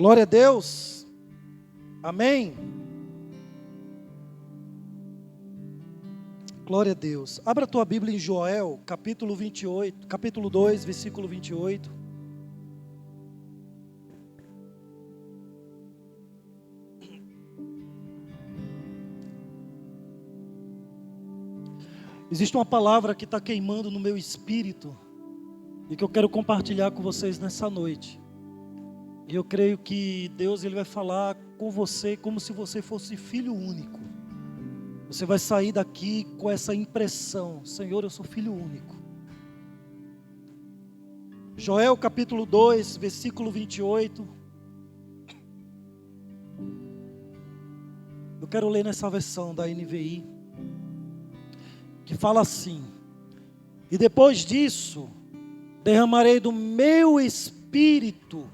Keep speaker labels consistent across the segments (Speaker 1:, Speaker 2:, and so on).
Speaker 1: Glória a Deus. Amém. Glória a Deus. Abra a tua Bíblia em Joel, capítulo 28, capítulo 2, versículo 28. Existe uma palavra que está queimando no meu espírito e que eu quero compartilhar com vocês nessa noite. E eu creio que Deus ele vai falar com você como se você fosse filho único. Você vai sair daqui com essa impressão: Senhor, eu sou filho único. Joel capítulo 2, versículo 28. Eu quero ler nessa versão da NVI, que fala assim: e depois disso, derramarei do meu espírito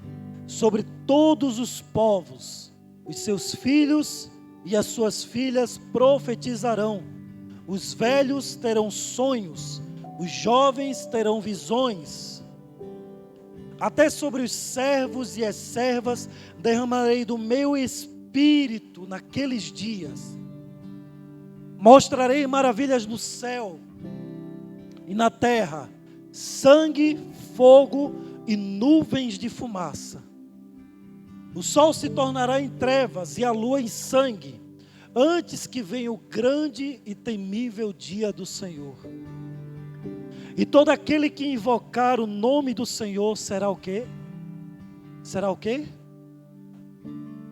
Speaker 1: sobre todos os povos, os seus filhos e as suas filhas profetizarão, os velhos terão sonhos, os jovens terão visões, até sobre os servos e as servas derramarei do meu espírito naqueles dias. Mostrarei maravilhas no céu e na terra, sangue, fogo e nuvens de fumaça. O sol se tornará em trevas e a lua em sangue, antes que venha o grande e temível dia do Senhor. E todo aquele que invocar o nome do Senhor será o quê? Será o quê?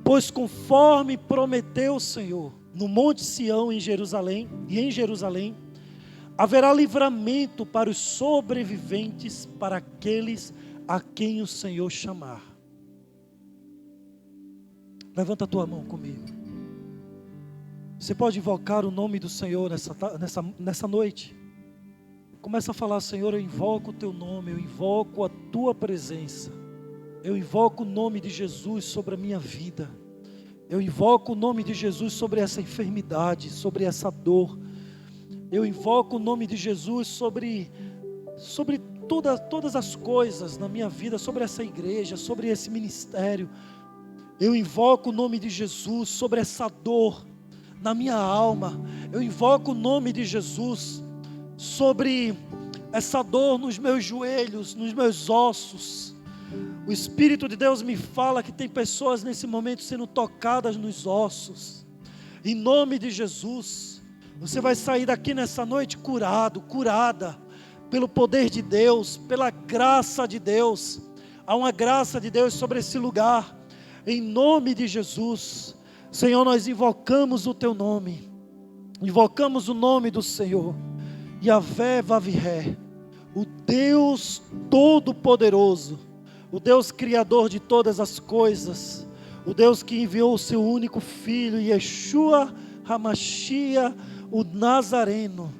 Speaker 1: Pois conforme prometeu o Senhor, no monte Sião em Jerusalém, haverá livramento para os sobreviventes, para aqueles a quem o Senhor chamar. Levanta a tua mão comigo. Você pode invocar o nome do Senhor nessa noite? Começa a falar: Senhor, eu invoco o teu nome, eu invoco a tua presença. Eu invoco o nome de Jesus sobre a minha vida. Eu invoco o nome de Jesus sobre essa enfermidade, sobre essa dor. Eu invoco o nome de Jesus sobre todas as coisas na minha vida, sobre essa igreja, sobre esse ministério. Eu invoco o nome de Jesus sobre essa dor na minha alma. Eu invoco o nome de Jesus sobre essa dor nos meus joelhos, nos meus ossos. O Espírito de Deus me fala que tem pessoas nesse momento sendo tocadas nos ossos. Em nome de Jesus, você vai sair daqui nessa noite curado, curada, pelo poder de Deus, pela graça de Deus. Há uma graça de Deus sobre esse lugar. Em nome de Jesus, Senhor, nós invocamos o teu nome, invocamos o nome do Senhor, Yahvé Vaviré, o Deus Todo-Poderoso, o Deus Criador de todas as coisas, o Deus que enviou o seu único Filho, Yeshua HaMashiach, o Nazareno,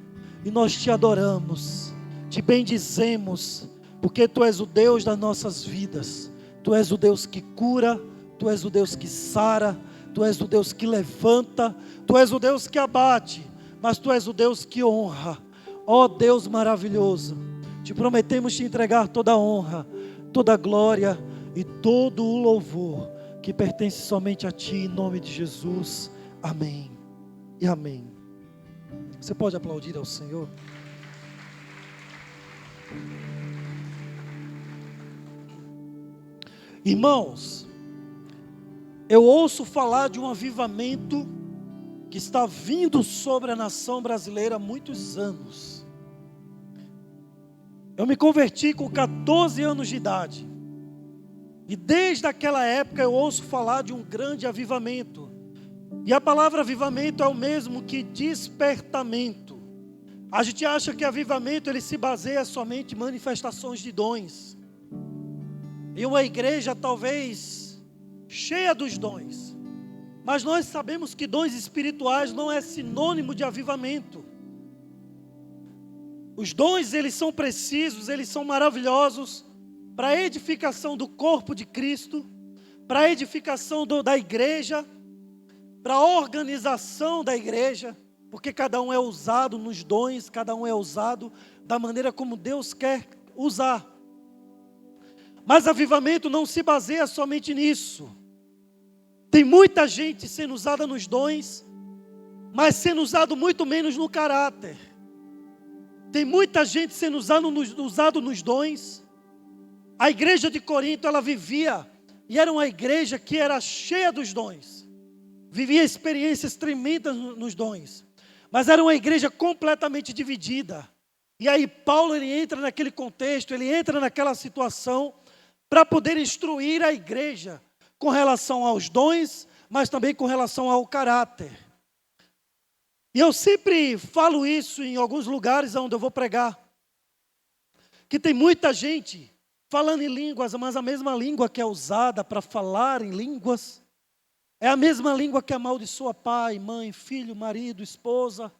Speaker 1: e nós te adoramos, te bendizemos, porque tu és o Deus das nossas vidas, tu és o Deus que cura, tu és o Deus que sara, tu és o Deus que levanta, tu és o Deus que abate, mas tu és o Deus que honra. Ó Deus maravilhoso, te prometemos te entregar toda a honra, toda a glória e todo o louvor que pertence somente a ti, em nome de Jesus. Amém e amém. Você pode aplaudir ao Senhor? Irmãos, eu ouço falar de um avivamento que está vindo sobre a nação brasileira há muitos anos. Eu me converti com 14 anos de idade. E desde aquela época eu ouço falar de um grande avivamento. E a palavra avivamento é o mesmo que despertamento. A gente acha que avivamento ele se baseia somente em manifestações de dons. Em uma igreja talvez cheia dos dons, mas nós sabemos que dons espirituais não é sinônimo de avivamento. Os dons eles são precisos, eles são maravilhosos para a edificação do corpo de Cristo, para a edificação da igreja, para a organização da igreja, porque cada um é usado nos dons, cada um é usado da maneira como Deus quer usar. Mas avivamento não se baseia somente nisso. Tem muita gente sendo usada nos dons, mas sendo usado muito menos no caráter. Tem muita gente sendo usado nos dons. A igreja de Corinto, ela vivia, e era uma igreja que era cheia dos dons. Vivia experiências tremendas nos dons. Mas era uma igreja completamente dividida. E aí Paulo, ele entra naquele contexto, ele entra naquela situação para poder instruir a igreja com relação aos dons, mas também com relação ao caráter. E eu sempre falo isso em alguns lugares onde eu vou pregar, que tem muita gente falando em línguas, mas a mesma língua que é usada para falar em línguas é a mesma língua que amaldiçoa pai, mãe, filho, marido, esposa,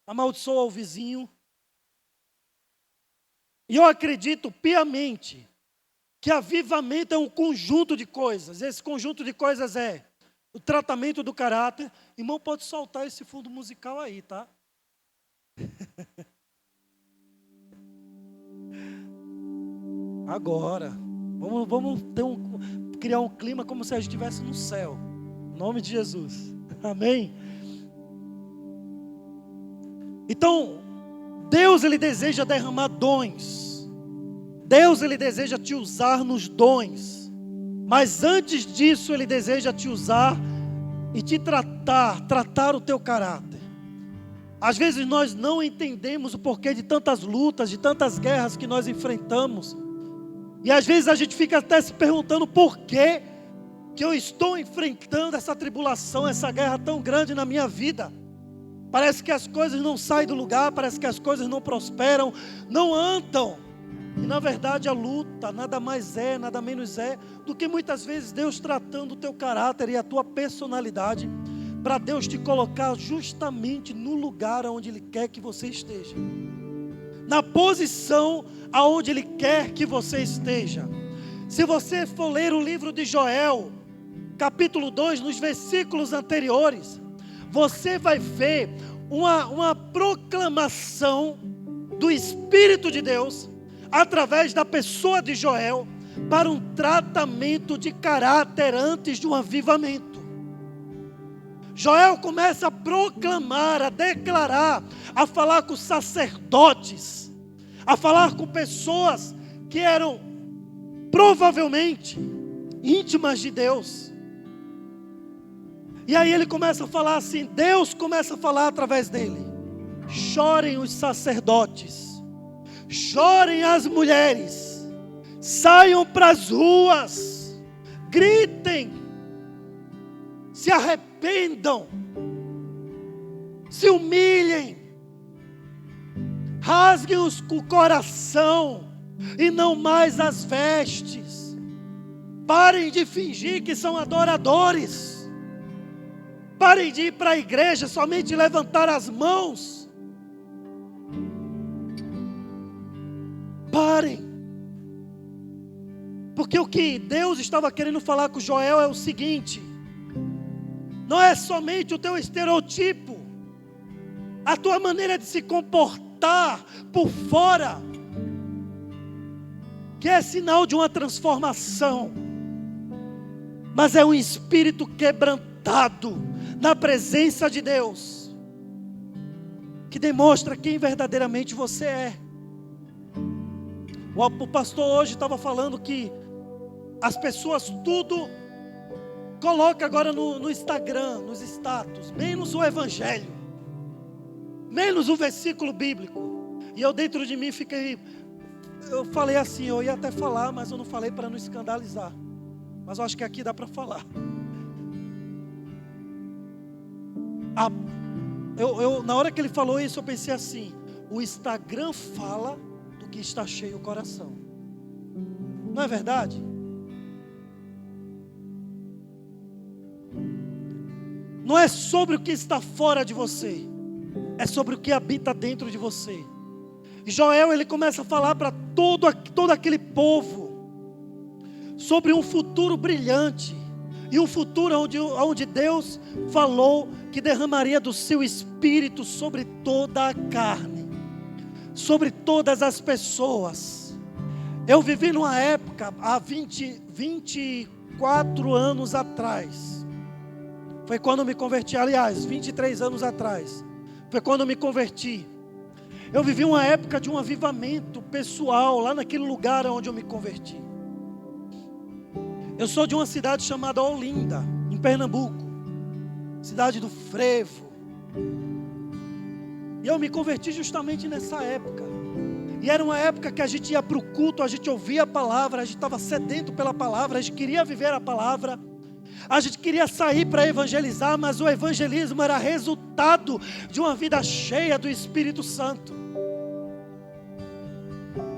Speaker 1: amaldiçoa o vizinho. E eu acredito piamente que avivamento é um conjunto de coisas. Esse conjunto de coisas é o tratamento do caráter. Irmão, pode soltar esse fundo musical aí, tá? Agora, vamos criar um clima como se a gente estivesse no céu. Em nome de Jesus. Amém? Então, Deus, ele deseja derramar dons. Deus, ele deseja te usar nos dons. Mas antes disso, ele deseja te usar e te tratar o teu caráter. Às vezes nós não entendemos o porquê de tantas lutas, de tantas guerras que nós enfrentamos. E às vezes a gente fica até se perguntando por que eu estou enfrentando essa tribulação, essa guerra tão grande na minha vida. Parece que as coisas não saem do lugar, parece que as coisas não prosperam, não andam. E na verdade a luta nada mais é, nada menos é do que muitas vezes Deus tratando o teu caráter e a tua personalidade, para Deus te colocar justamente no lugar onde Ele quer que você esteja, na posição aonde Ele quer que você esteja. Se você for ler o livro de Joel, capítulo 2, nos versículos anteriores, você vai ver uma proclamação do Espírito de Deus, através da pessoa de Joel, para um tratamento de caráter antes de um avivamento. Joel começa a proclamar, a declarar, a falar com sacerdotes, a falar com pessoas que eram provavelmente íntimas de Deus. E aí ele começa a falar assim, Deus começa a falar através dele. Chorem os sacerdotes, chorem as mulheres, saiam para as ruas, gritem, se arrependam, se humilhem, rasguem o coração e não mais as vestes. Parem de fingir que são adoradores. Parem de ir para a igreja somente levantar as mãos. Parem. Porque o que Deus estava querendo falar com Joel é o seguinte: não é somente o teu estereotipo, a tua maneira de se comportar por fora, que é sinal de uma transformação, mas é um espírito quebrantado na presença de Deus, que demonstra quem verdadeiramente você é. O pastor hoje estava falando que as pessoas tudo coloca agora no Instagram, nos status, menos o evangelho, menos o versículo bíblico. E eu dentro de mim eu falei assim, eu ia até falar, mas eu não falei para não escandalizar. Mas eu acho que aqui dá para falar. Na hora que ele falou isso, eu pensei assim: o Instagram fala do que está cheio o coração. Não é verdade? Não é sobre o que está fora de você, é sobre o que habita dentro de você. E Joel, ele começa a falar para todo aquele povo sobre um futuro brilhante, e um futuro onde Deus falou que derramaria do seu espírito sobre toda a carne, sobre todas as pessoas. Eu vivi numa época, há 24 anos atrás, Foi quando eu me converti, aliás, 23 anos atrás. Foi quando eu me converti. Eu vivi uma época de um avivamento pessoal, lá naquele lugar onde eu me converti. Eu sou de uma cidade chamada Olinda, em Pernambuco. Cidade do frevo. E eu me converti justamente nessa época. E era uma época que a gente ia para o culto, a gente ouvia a palavra, a gente estava sedento pela palavra, a gente queria viver a palavra. A gente queria sair para evangelizar, mas o evangelismo era resultado de uma vida cheia do Espírito Santo.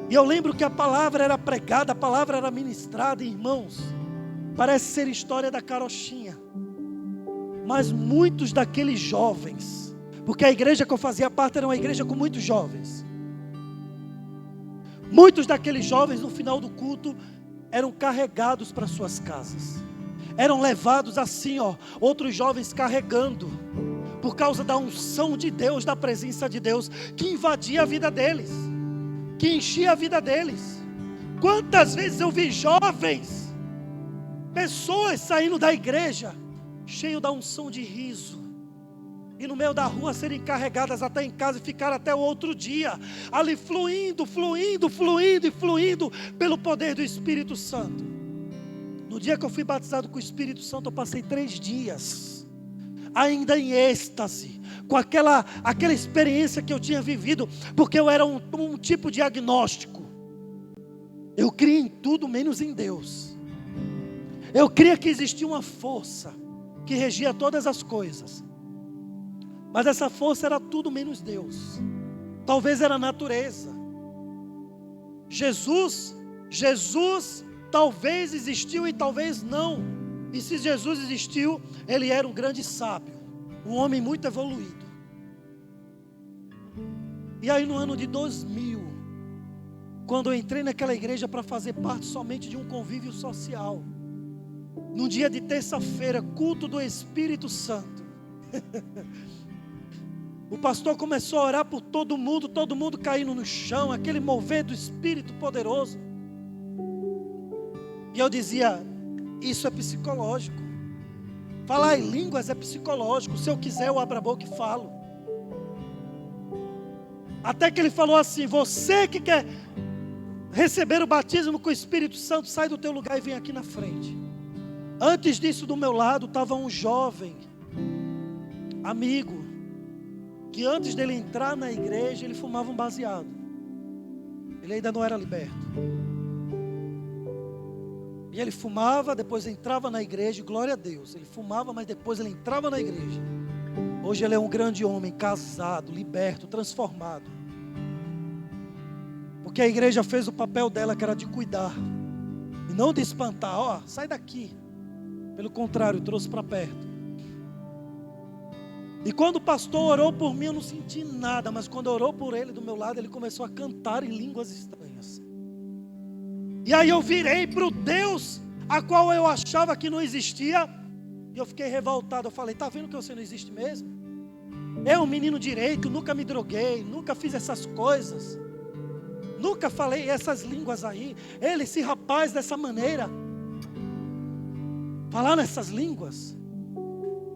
Speaker 1: E eu lembro que a palavra era pregada, a palavra era ministrada, irmãos. Parece ser história da carochinha. Mas muitos daqueles jovens, porque a igreja que eu fazia parte era uma igreja com muitos jovens. Muitos daqueles jovens no final do culto eram carregados para suas casas. Eram levados assim, outros jovens carregando, por causa da unção de Deus, da presença de Deus, que invadia a vida deles, que enchia a vida deles. Quantas vezes eu vi jovens, pessoas saindo da igreja, cheio da unção de riso, e no meio da rua serem carregadas até em casa e ficar até o outro dia, ali fluindo pelo poder do Espírito Santo. No dia que eu fui batizado com o Espírito Santo, eu passei 3 dias, ainda em êxtase, com aquela experiência que eu tinha vivido, porque eu era um tipo de agnóstico. Eu cria em tudo menos em Deus. Eu cria que existia uma força que regia todas as coisas, mas essa força era tudo menos Deus. Talvez era a natureza. Jesus talvez existiu e talvez não. E se Jesus existiu, ele era um grande sábio, um homem muito evoluído. E aí no ano de 2000, quando eu entrei naquela igreja para fazer parte somente de um convívio social, num dia de terça-feira, culto do Espírito Santo, o pastor começou a orar por todo mundo caindo no chão, aquele mover do Espírito poderoso. E eu dizia, isso é psicológico. Falar em línguas é psicológico. Se eu quiser, eu abro a boca e falo. Até que ele falou assim: você que quer receber o batismo com o Espírito Santo, sai do teu lugar e vem aqui na frente. Antes disso, do meu lado, estava um jovem amigo, que antes dele entrar na igreja, ele fumava um baseado. Ele ainda não era liberto. E ele fumava, depois entrava na igreja, glória a Deus. Ele fumava, mas depois ele entrava na igreja. Hoje ele é um grande homem, casado, liberto, transformado. Porque a igreja fez o papel dela, que era de cuidar. E não de espantar, sai daqui. Pelo contrário, trouxe para perto. E quando o pastor orou por mim, eu não senti nada. Mas quando orou por ele do meu lado, ele começou a cantar em línguas estranhas. E aí eu virei para o Deus a qual eu achava que não existia. E eu fiquei revoltado. Eu falei, está vendo que você não existe mesmo? Eu, um menino direito, nunca me droguei, nunca fiz essas coisas. Nunca falei essas línguas aí. Ele, esse rapaz dessa maneira, falar nessas línguas.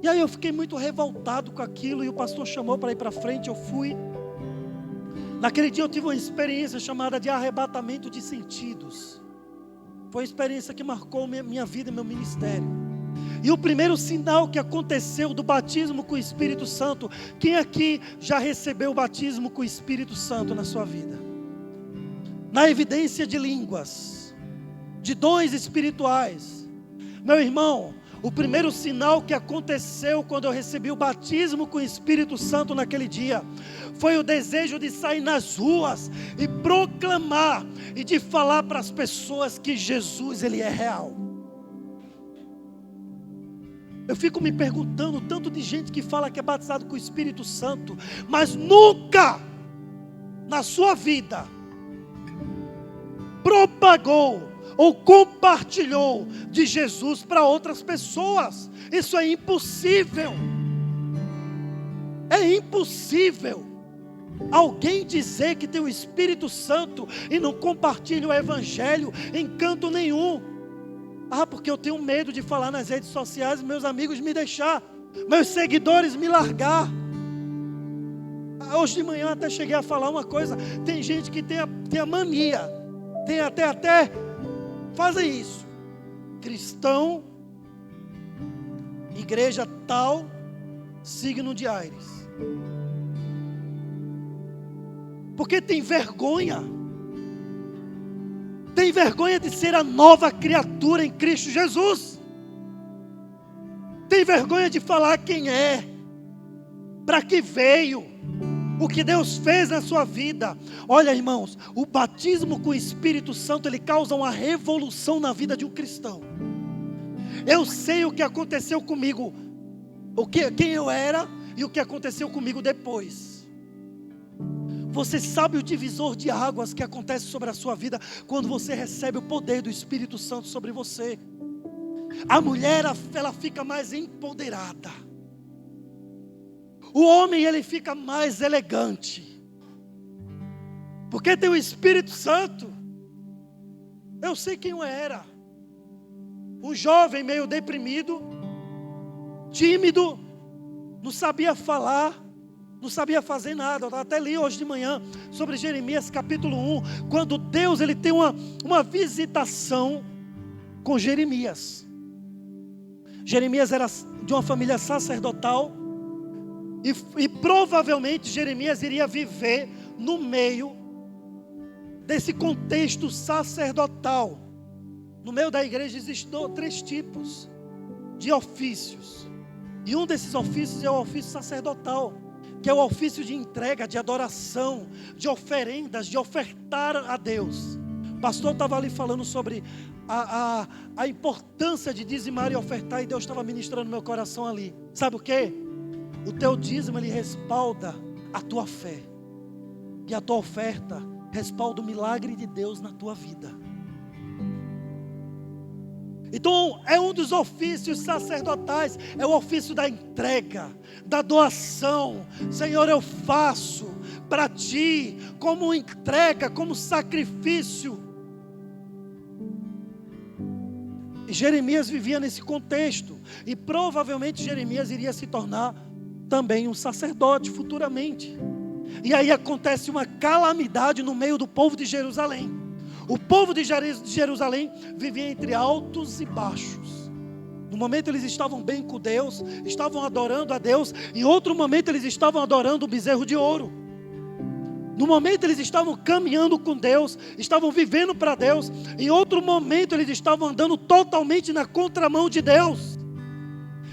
Speaker 1: E aí eu fiquei muito revoltado com aquilo. E o pastor chamou para ir para frente, eu fui. Naquele dia eu tive uma experiência chamada de arrebatamento de sentidos. Foi uma experiência que marcou minha vida e meu ministério. E o primeiro sinal que aconteceu do batismo com o Espírito Santo, quem aqui já recebeu o batismo com o Espírito Santo na sua vida? Na evidência de línguas, de dons espirituais. Meu irmão, o primeiro sinal que aconteceu quando eu recebi o batismo com o Espírito Santo naquele dia, foi o desejo de sair nas ruas e proclamar e de falar para as pessoas que Jesus, ele é real. Eu fico me perguntando, tanto de gente que fala que é batizado com o Espírito Santo, mas nunca na sua vida propagou ou compartilhou de Jesus para outras pessoas. Isso é impossível. É impossível alguém dizer que tem o Espírito Santo e não compartilha o Evangelho em canto nenhum. Porque eu tenho medo de falar nas redes sociais e meus amigos me deixar. meus seguidores me largar. Hoje de manhã até cheguei a falar uma coisa. Tem gente que tem a mania, tem até fazem isso. Cristão, igreja tal, signo de Áries. Porque tem vergonha. Tem vergonha de ser a nova criatura em Cristo Jesus. Tem vergonha de falar quem é, para que veio, o que Deus fez na sua vida. Olha, irmãos, o batismo com o Espírito Santo, ele causa uma revolução na vida de um cristão. Eu sei o que aconteceu comigo, quem eu era e o que aconteceu comigo depois. Você sabe o divisor de águas que acontece sobre a sua vida quando você recebe o poder do Espírito Santo sobre você. A mulher, ela fica mais empoderada. O homem, ele fica mais elegante. Porque tem o Espírito Santo. Eu sei quem eu era. Um jovem meio deprimido, tímido, não sabia falar, não sabia fazer nada. Eu até li hoje de manhã sobre Jeremias capítulo 1, quando Deus ele tem uma visitação com Jeremias. Jeremias era de uma família sacerdotal e provavelmente Jeremias iria viver no meio desse contexto sacerdotal. No meio da igreja existem 3 tipos de ofícios. E um desses ofícios é o ofício sacerdotal, que é o ofício de entrega, de adoração, de oferendas, de ofertar a Deus. O pastor estava ali falando sobre a importância de dizimar e ofertar, e Deus estava ministrando no meu coração ali. Sabe o que? O teu dízimo, ele respalda a tua fé. E a tua oferta respalda o milagre de Deus na tua vida. Então, é um dos ofícios sacerdotais, é o ofício da entrega, da doação. Senhor, eu faço para Ti, como entrega, como sacrifício. E Jeremias vivia nesse contexto, e provavelmente Jeremias iria se tornar também um sacerdote futuramente. E aí acontece uma calamidade no meio do povo de Jerusalém. O povo de Jerusalém vivia entre altos e baixos. No momento eles estavam bem com Deus, estavam adorando a Deus. Em outro momento eles estavam adorando o bezerro de ouro. No momento eles estavam caminhando com Deus, estavam vivendo para Deus. Em outro momento eles estavam andando totalmente na contramão de Deus.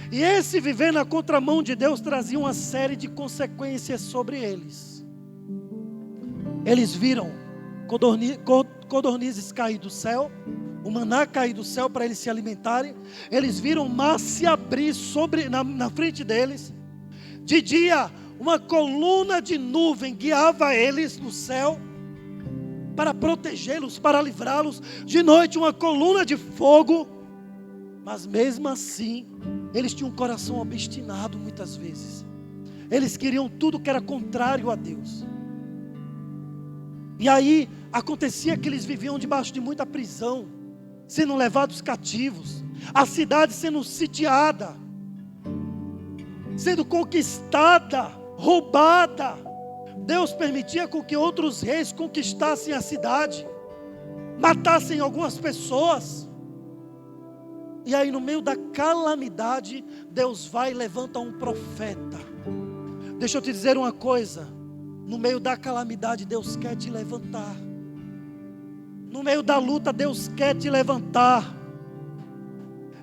Speaker 1: E esse viver na contramão de Deus trazia uma série de consequências sobre eles. Eles viram codornizes cair do céu, o maná cair do céu para eles se alimentarem. Eles viram o mar se abrir na frente deles. De dia, uma coluna de nuvem guiava eles no céu para protegê-los, para livrá-los. De noite, uma coluna de fogo. Mas mesmo assim, eles tinham um coração obstinado muitas vezes. Eles queriam tudo que era contrário a Deus. E aí acontecia que eles viviam debaixo de muita prisão, sendo levados cativos, a cidade sendo sitiada, sendo conquistada, roubada. Deus permitia com que outros reis conquistassem a cidade, matassem algumas pessoas. E aí no meio da calamidade, Deus vai e levanta um profeta. Deixa eu te dizer uma coisa, no meio da calamidade Deus quer te levantar. No meio da luta Deus quer te levantar.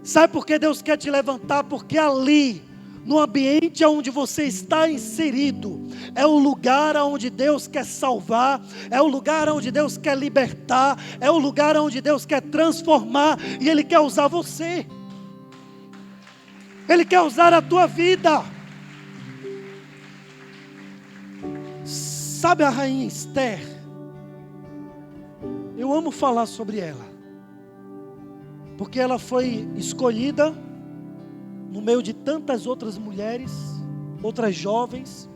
Speaker 1: Sabe por que Deus quer te levantar? Porque ali, no ambiente onde você está inserido, é o lugar onde Deus quer salvar, é o lugar onde Deus quer libertar, é o lugar onde Deus quer transformar, e Ele quer usar você, Ele quer usar a tua vida. Sabe a rainha Esther? Eu amo falar sobre ela, porque ela foi escolhida no meio de tantas outras mulheres, outras jovens.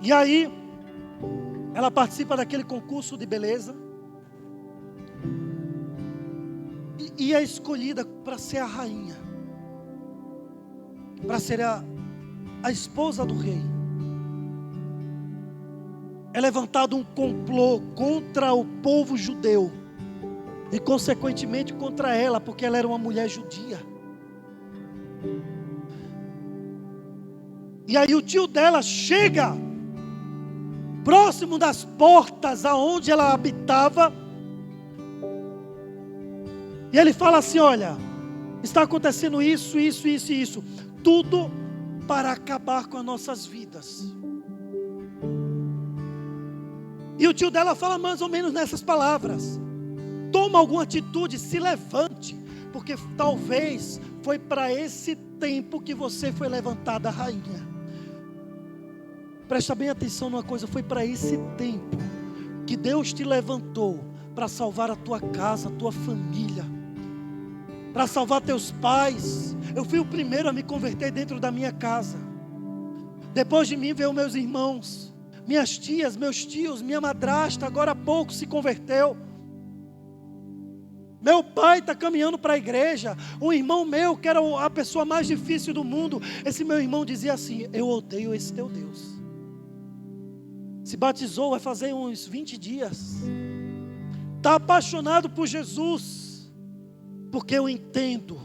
Speaker 1: E aí, ela participa daquele concurso de beleza. e é escolhida para ser a rainha, para ser a esposa do rei. É levantado um complô contra o povo judeu e consequentemente contra ela, porque ela era uma mulher judia. E aí o tio dela chega próximo das portas aonde ela habitava, e ele fala assim: olha, está acontecendo isso, isso, isso e isso, tudo para acabar com as nossas vidas. E o tio dela fala mais ou menos nessas palavras: toma alguma atitude, se levante, porque talvez foi para esse tempo que você foi levantada rainha. Presta bem atenção numa coisa: foi para esse tempo que Deus te levantou para salvar a tua casa, a tua família, para salvar teus pais. Eu fui o primeiro a me converter dentro da minha casa. Depois de mim veio meus irmãos, minhas tias, meus tios, minha madrasta, agora há pouco se converteu. Meu pai está caminhando para a igreja. Um irmão meu, que era a pessoa mais difícil do mundo, esse meu irmão dizia assim: eu odeio esse teu Deus. Se batizou, vai fazer uns 20 dias. Está apaixonado por Jesus, porque eu entendo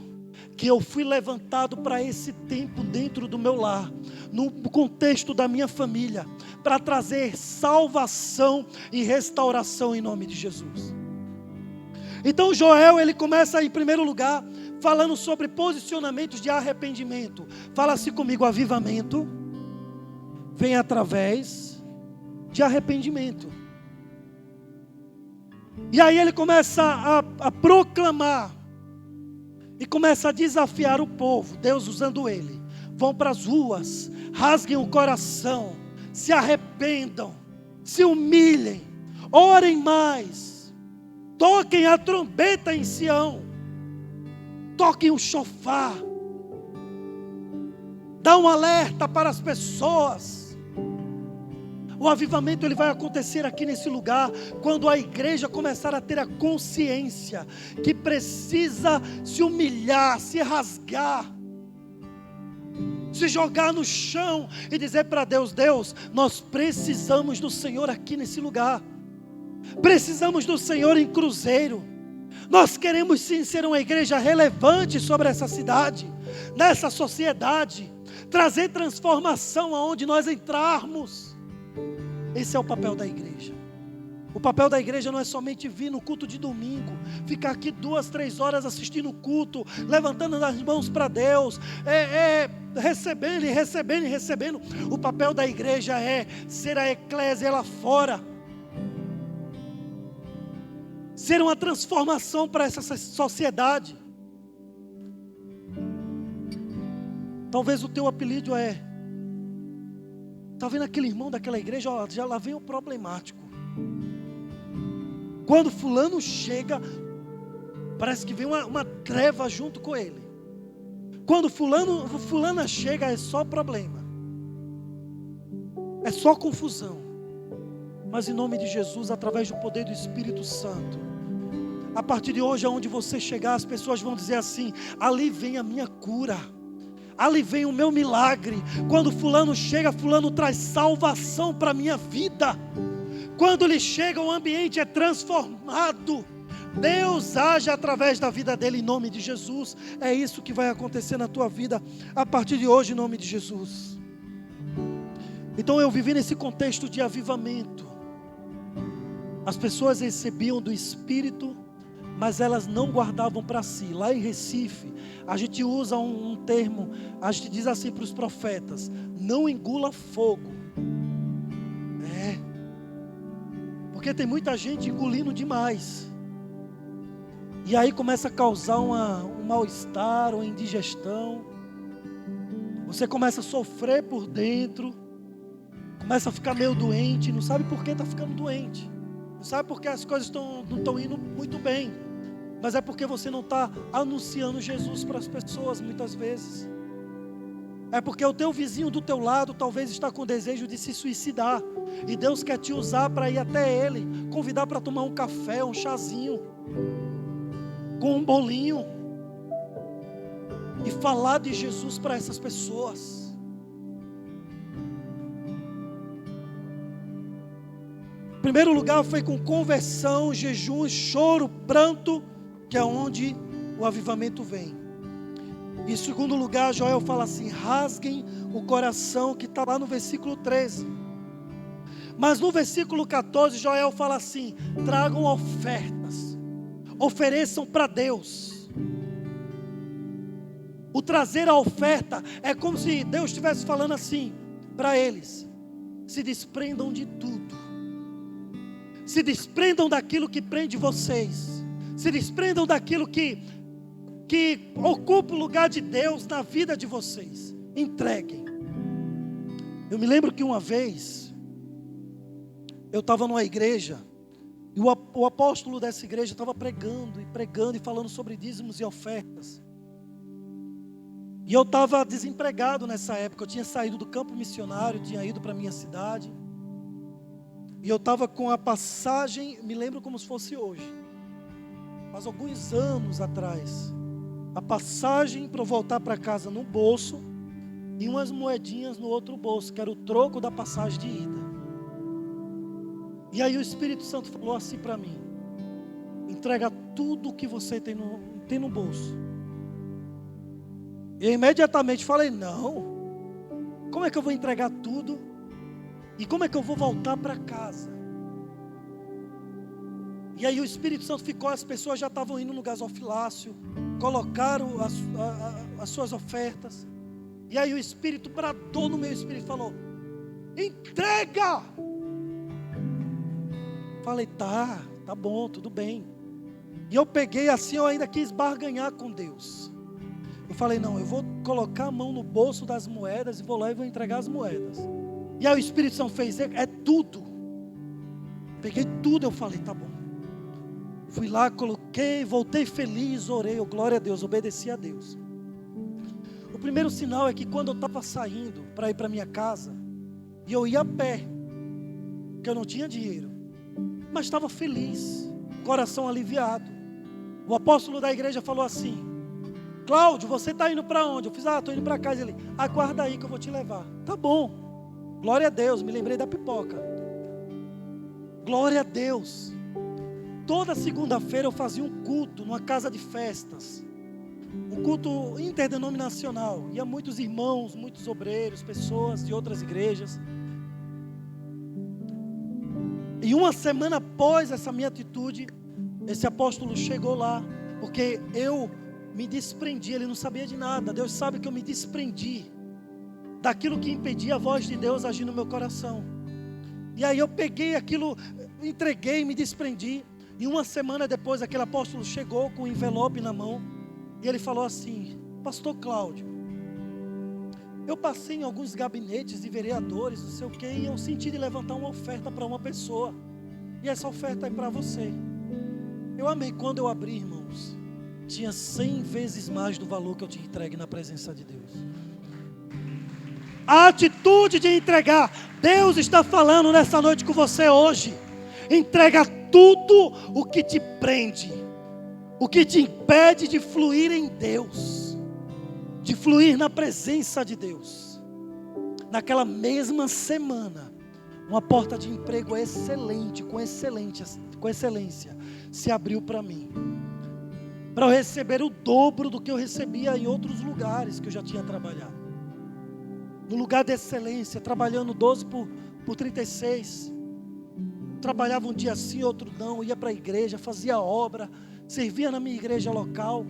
Speaker 1: que eu fui levantado para esse tempo dentro do meu lar, no contexto da minha família, para trazer salvação e restauração em nome de Jesus. Então Joel, ele começa em primeiro lugar falando sobre posicionamentos de arrependimento. Fala assim comigo: avivamento vem através de arrependimento. E aí ele começa a proclamar e começa a desafiar o povo, Deus usando ele: vão para as ruas, rasguem o coração, se arrependam, se humilhem, orem mais, toquem a trombeta em Sião, toquem o chofar, dá um alerta para as pessoas. O avivamento ele vai acontecer aqui nesse lugar quando a igreja começar a ter a consciência que precisa se humilhar, se rasgar, se jogar no chão e dizer para Deus: Deus, nós precisamos do Senhor aqui nesse lugar, precisamos do Senhor em Cruzeiro. Nós queremos sim ser uma igreja relevante sobre essa cidade, nessa sociedade, trazer transformação aonde nós entrarmos. Esse é o papel da igreja. O papel da igreja não é somente vir no culto de domingo, ficar aqui 2, 3 horas assistindo o culto, levantando as mãos para Deus, recebendo e recebendo e recebendo. O papel da igreja é ser a eclésia lá fora, ser uma transformação para essa sociedade. Talvez o teu apelido está vendo aquele irmão daquela igreja, ó, já lá vem o problemático. Quando fulano chega, parece que vem uma treva junto com ele. Quando fulana chega, é só problema, é só confusão. Mas em nome de Jesus, através do poder do Espírito Santo, a partir de hoje, aonde você chegar, as pessoas vão dizer assim: ali vem a minha cura, ali vem o meu milagre. Quando fulano chega, fulano traz salvação para a minha vida. Quando ele chega, o ambiente é transformado. Deus age através da vida dele em nome de Jesus. É isso que vai acontecer na tua vida a partir de hoje em nome de Jesus. Então eu vivi nesse contexto de avivamento. As pessoas recebiam do Espírito, mas elas não guardavam para si. Lá em Recife, a gente usa um termo, a gente diz assim para os profetas: não engula fogo. Porque tem muita gente engolindo demais. E aí começa a causar um mal-estar, uma indigestão. Você começa a sofrer por dentro, começa a ficar meio doente, não sabe por que está ficando doente. Não sabe porque as coisas não estão indo muito bem. Mas é porque você não está anunciando Jesus para as pessoas muitas vezes. É porque o teu vizinho do teu lado talvez está com desejo de se suicidar. E Deus quer te usar para ir até ele, convidar para tomar um café, um chazinho. com um bolinho e falar de Jesus para essas pessoas. Em primeiro lugar foi com conversão, jejum, choro, pranto, que é onde o avivamento vem. Em segundo lugar, Joel fala assim: rasguem o coração, que está lá no versículo 13. Mas no versículo 14, Joel fala assim: tragam ofertas, ofereçam para Deus. O trazer a oferta é como se Deus estivesse falando assim para eles: se desprendam de tudo, se desprendam daquilo que prende vocês, se desprendam daquilo que ocupa o lugar de Deus na vida de vocês. Entreguem. Eu me lembro que uma vez eu estava numa igreja e o apóstolo dessa igreja estava pregando e falando sobre dízimos e ofertas. E eu estava desempregado nessa época. Eu tinha saído do campo missionário, tinha ido para a minha cidade. E eu estava com a passagem, me lembro como se fosse hoje, faz alguns anos atrás, a passagem para eu voltar para casa no bolso e umas moedinhas no outro bolso, que era o troco da passagem de ida. E aí o Espírito Santo falou assim para mim: entrega tudo o que você tem no bolso. E eu imediatamente falei: não, como é que eu vou entregar tudo? E como é que eu vou voltar para casa? E aí o Espírito Santo ficou, as pessoas já estavam indo no gasofilácio, colocaram as suas ofertas. E aí o Espírito bradou no meu espírito e falou: entrega! Falei: tá bom, tudo bem. E eu peguei assim, eu ainda quis barganhar com Deus. Eu falei: não, eu vou colocar a mão no bolso das moedas e vou lá e vou entregar as moedas. E aí o Espírito Santo fez: é tudo. Peguei tudo, eu falei: tá bom. Fui lá, coloquei, voltei feliz, orei, glória a Deus, obedeci a Deus. O primeiro sinal é que quando eu estava saindo para ir para minha casa, e eu ia a pé, porque eu não tinha dinheiro, mas estava feliz, coração aliviado. O apóstolo da igreja falou assim: Cláudio, você está indo para onde? Eu fiz: estou indo para casa. Ele: aguarda aí que eu vou te levar. Tá bom, glória a Deus, me lembrei da pipoca. Glória a Deus. Toda segunda-feira eu fazia um culto numa casa de festas, um culto interdenominacional. Ia muitos irmãos, muitos obreiros, pessoas de outras igrejas. E uma semana após essa minha atitude, esse apóstolo chegou lá, porque eu me desprendi, ele não sabia de nada. Deus sabe que eu me desprendi daquilo que impedia a voz de Deus agir no meu coração. E aí eu peguei aquilo, entreguei, me desprendi. E uma semana depois, aquele apóstolo chegou com um envelope na mão. E ele falou assim: pastor Cláudio, eu passei em alguns gabinetes de vereadores, não sei o que, e eu senti de levantar uma oferta para uma pessoa. E essa oferta é para você. Eu amei. Quando eu abri, irmãos, tinha 100 vezes mais do valor que eu tinha entregue na presença de Deus. A atitude de entregar. Deus está falando nessa noite com você hoje. Entrega tudo o que te prende, o que te impede de fluir em Deus, de fluir na presença de Deus. Naquela mesma semana, uma porta de emprego excelente, com excelência, se abriu para mim, para eu receber o dobro do que eu recebia em outros lugares que eu já tinha trabalhado. No lugar de excelência, trabalhando 12 por 36. Trabalhava um dia sim, outro não, ia para a igreja, fazia obra, servia na minha igreja local.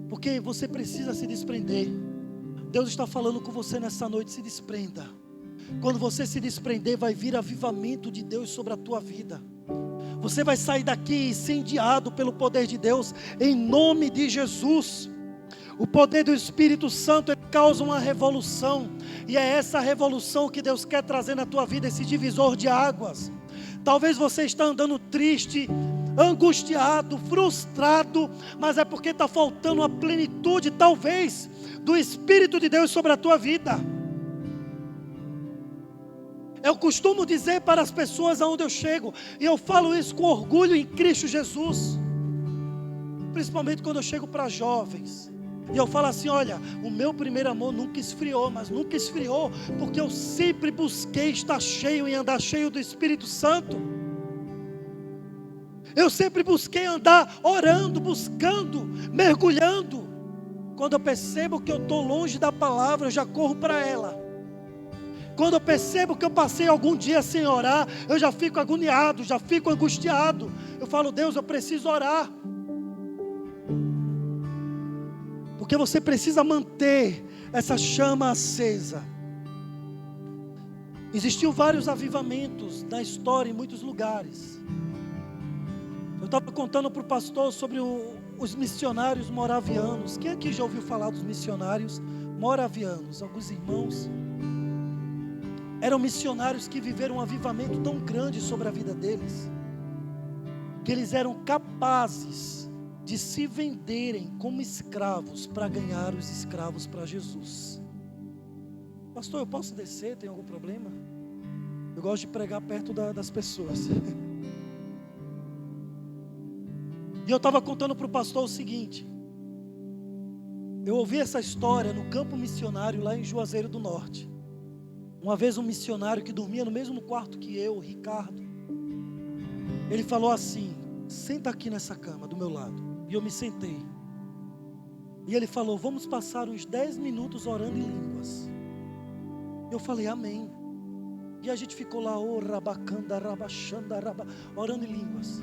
Speaker 1: Porque você precisa se desprender. Deus está falando com você nessa noite: se desprenda. Quando você se desprender, vai vir avivamento de Deus sobre a tua vida. Você vai sair daqui incendiado pelo poder de Deus, em nome de Jesus. O poder do Espírito Santo causa uma revolução. E é essa revolução que Deus quer trazer na tua vida, esse divisor de águas. Talvez você está andando triste, angustiado, frustrado, mas é porque está faltando a plenitude, talvez, do Espírito de Deus sobre a tua vida. Eu costumo dizer para as pessoas aonde eu chego, e eu falo isso com orgulho em Cristo Jesus: principalmente quando eu chego para jovens. E eu falo assim, olha, o meu primeiro amor nunca esfriou, mas nunca esfriou porque eu sempre busquei estar cheio e andar cheio do Espírito Santo. Eu sempre busquei andar orando, buscando, mergulhando. Quando eu percebo que eu estou longe da palavra, eu já corro para ela. Quando eu percebo que eu passei algum dia sem orar, eu já fico agoniado, já fico angustiado. Eu falo, Deus, eu preciso orar. Porque você precisa manter essa chama acesa. Existiam vários avivamentos na história em muitos lugares. Eu estava contando para o pastor sobre os missionários moravianos. Quem aqui já ouviu falar dos missionários moravianos? Alguns irmãos. Eram missionários que viveram um avivamento tão grande sobre a vida deles, que eles eram capazes de se venderem como escravos para ganhar os escravos para Jesus. Pastor, eu posso descer? Tem algum problema? Eu gosto de pregar perto das pessoas. E eu estava contando para o pastor o seguinte. Eu ouvi essa história no campo missionário lá em Juazeiro do Norte. Uma vez um missionário que dormia no mesmo quarto que eu, Ricardo, ele falou assim, senta aqui nessa cama do meu lado. E eu me sentei. E ele falou, vamos passar uns 10 minutos orando em línguas. Eu falei, amém. E a gente ficou lá, orando em línguas.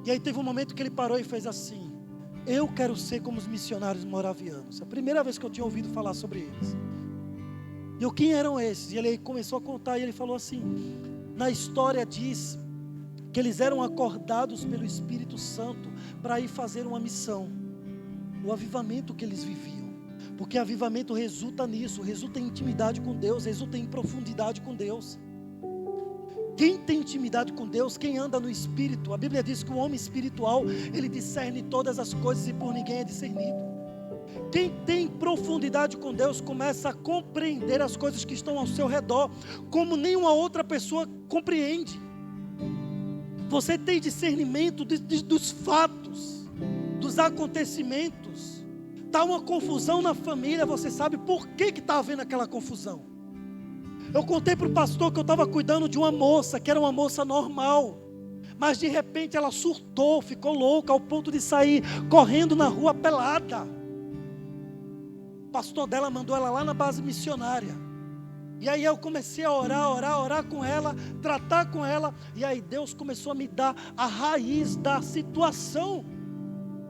Speaker 1: E aí teve um momento que ele parou e fez assim, eu quero ser como os missionários moravianos. A primeira vez que eu tinha ouvido falar sobre eles. E eu, quem eram esses? E ele começou a contar e ele falou assim, na história diz que eles eram acordados pelo Espírito Santo para ir fazer uma missão. O avivamento que eles viviam. Porque avivamento resulta nisso, resulta em intimidade com Deus, resulta em profundidade com Deus. Quem tem intimidade com Deus, quem anda no Espírito, a Bíblia diz que o homem espiritual, ele discerne todas as coisas e por ninguém é discernido. Quem tem profundidade com Deus começa a compreender as coisas que estão ao seu redor, como nenhuma outra pessoa compreende. Você tem discernimento dos fatos, dos acontecimentos. Está uma confusão na família, você sabe por que está havendo aquela confusão. Eu contei para o pastor que eu estava cuidando de uma moça, que era uma moça normal. Mas de repente ela surtou, ficou louca, ao ponto de sair correndo na rua pelada. O pastor dela mandou ela lá na base missionária. E aí eu comecei a orar com ela, tratar com ela. E aí Deus começou a me dar a raiz da situação.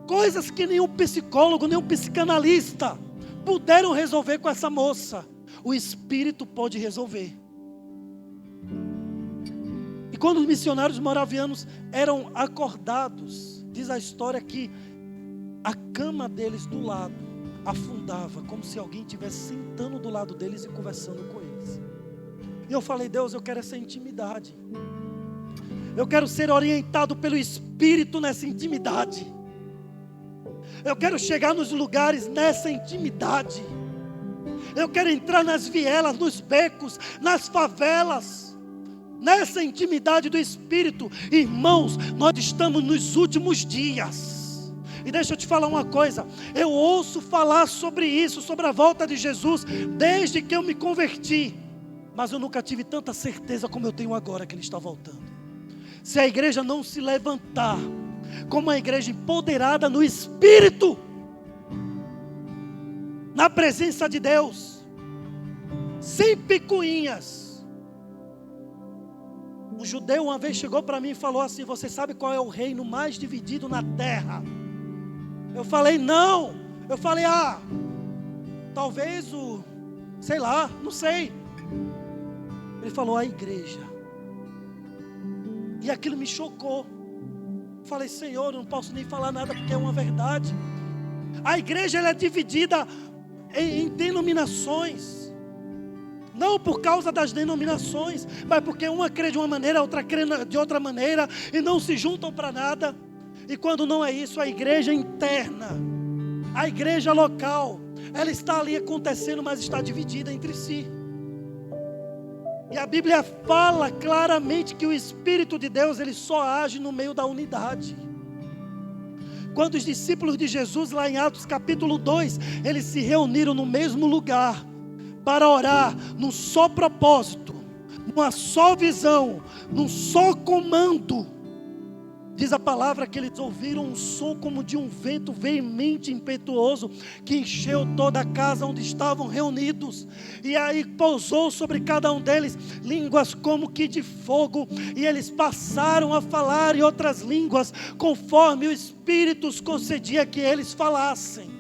Speaker 1: Coisas que nenhum psicólogo, nenhum psicanalista puderam resolver com essa moça. O Espírito pode resolver. E quando os missionários moravianos eram acordados, diz a história que a cama deles do lado afundava, como se alguém estivesse sentando do lado deles e conversando com eles. E eu falei, Deus, eu quero essa intimidade. Eu quero ser orientado pelo Espírito nessa intimidade. Eu quero chegar nos lugares nessa intimidade. Eu quero entrar nas vielas, nos becos, nas favelas, nessa intimidade do Espírito. Irmãos, nós estamos nos últimos dias. E deixa eu te falar uma coisa, eu ouço falar sobre isso, sobre a volta de Jesus, desde que eu me converti. Mas eu nunca tive tanta certeza como eu tenho agora que Ele está voltando. Se a igreja não se levantar como uma igreja empoderada no Espírito, na presença de Deus, sem picuinhas. Um judeu uma vez chegou para mim e falou assim, você sabe qual é o reino mais dividido na terra? Eu falei, não. Eu falei, talvez sei lá, não sei. Ele falou, a igreja. E aquilo me chocou. Falei, Senhor, eu não posso nem falar nada porque é uma verdade. A igreja ela é dividida em denominações. Não por causa das denominações, mas porque uma crê de uma maneira, a outra crê de outra maneira, e não se juntam para nada. E quando não é isso, a igreja interna, a igreja local, ela está ali acontecendo, mas está dividida entre si. E a Bíblia fala claramente que o Espírito de Deus, ele só age no meio da unidade. quando os discípulos de Jesus, lá em Atos capítulo 2, eles se reuniram no mesmo lugar, para orar, num só propósito, numa só visão, num só comando. Diz a palavra que eles ouviram um som como de um vento veemente, impetuoso, que encheu toda a casa onde estavam reunidos. E aí pousou sobre cada um deles línguas como que de fogo. E eles passaram a falar em outras línguas, conforme o Espírito os concedia que eles falassem.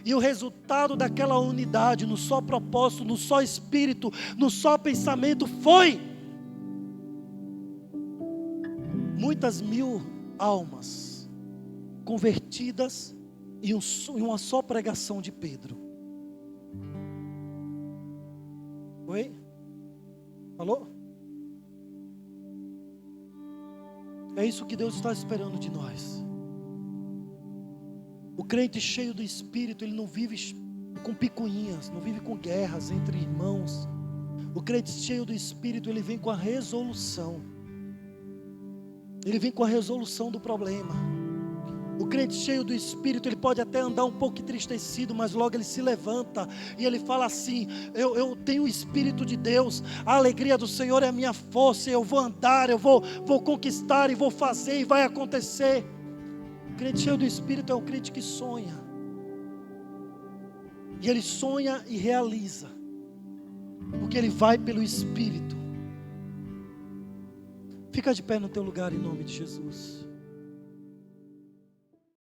Speaker 1: E o resultado daquela unidade, no só propósito, no só Espírito, no só pensamento, foi muitas mil almas convertidas em uma só pregação de Pedro. Oi? Falou? É isso que Deus está esperando de nós. O crente cheio do Espírito, ele não vive com picuinhas, não vive com guerras entre irmãos. O crente cheio do Espírito, ele vem com a resolução. Ele vem com a resolução do problema. O crente cheio do Espírito, ele pode até andar um pouco entristecido, mas logo ele se levanta e ele fala assim: eu tenho o Espírito de Deus, a alegria do Senhor é a minha força, eu vou andar, eu vou conquistar e vou fazer e vai acontecer. O crente cheio do Espírito é o crente que sonha. E ele sonha e realiza, porque ele vai pelo Espírito. Fica de pé no teu lugar em nome de Jesus.